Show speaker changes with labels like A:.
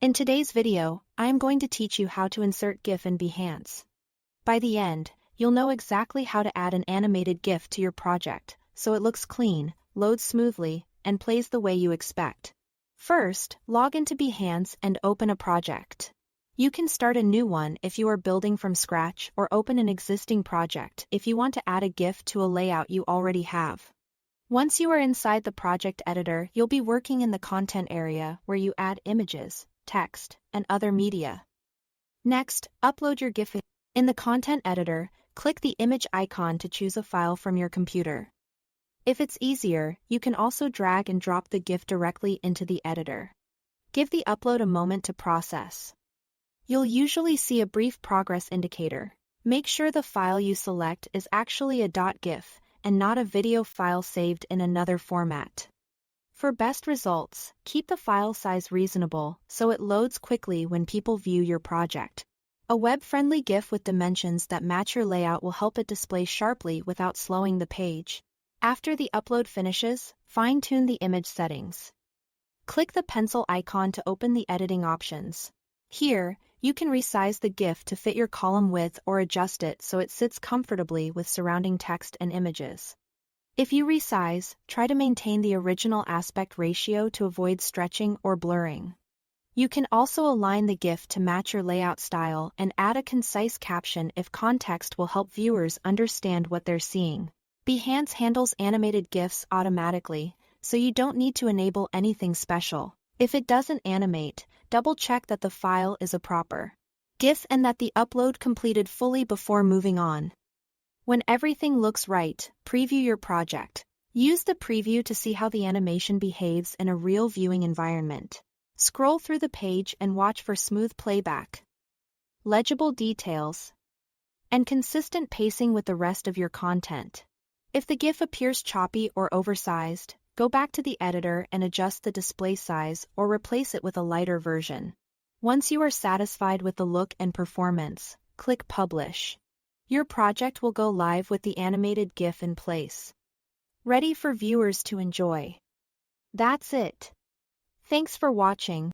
A: In today's video, I am going to teach you how to insert GIF in Behance. By the end, you'll know exactly how to add an animated GIF to your project, so it looks clean, loads smoothly, and plays the way you expect. First, log into Behance and open a project. You can start a new one if you are building from scratch or open an existing project if you want to add a GIF to a layout you already have. Once you are inside the project editor, you'll be working in the content area where you add images, text, and other media. Next, upload your GIF. In the content editor, click the image icon to choose a file from your computer. If it's easier, you can also drag and drop the GIF directly into the editor. Give the upload a moment to process. You'll usually see a brief progress indicator. Make sure the file you select is actually a .gif and not a video file saved in another format. For best results, keep the file size reasonable so it loads quickly when people view your project. A web-friendly GIF with dimensions that match your layout will help it display sharply without slowing the page. After the upload finishes, fine-tune the image settings. Click the pencil icon to open the editing options. Here, you can resize the GIF to fit your column width or adjust it so it sits comfortably with surrounding text and images. If you resize, try to maintain the original aspect ratio to avoid stretching or blurring. You can also align the GIF to match your layout style and add a concise caption if context will help viewers understand what they're seeing. Behance handles animated GIFs automatically, so you don't need to enable anything special. If it doesn't animate, double-check that the file is a proper GIF and that the upload completed fully before moving on. When everything looks right, preview your project. Use the preview to see how the animation behaves in a real viewing environment. Scroll through the page and watch for smooth playback, legible details, and consistent pacing with the rest of your content. If the GIF appears choppy or oversized, go back to the editor and adjust the display size or replace it with a lighter version. Once you are satisfied with the look and performance, click Publish. Your project will go live with the animated GIF in place, ready for viewers to enjoy. That's it. Thanks for watching.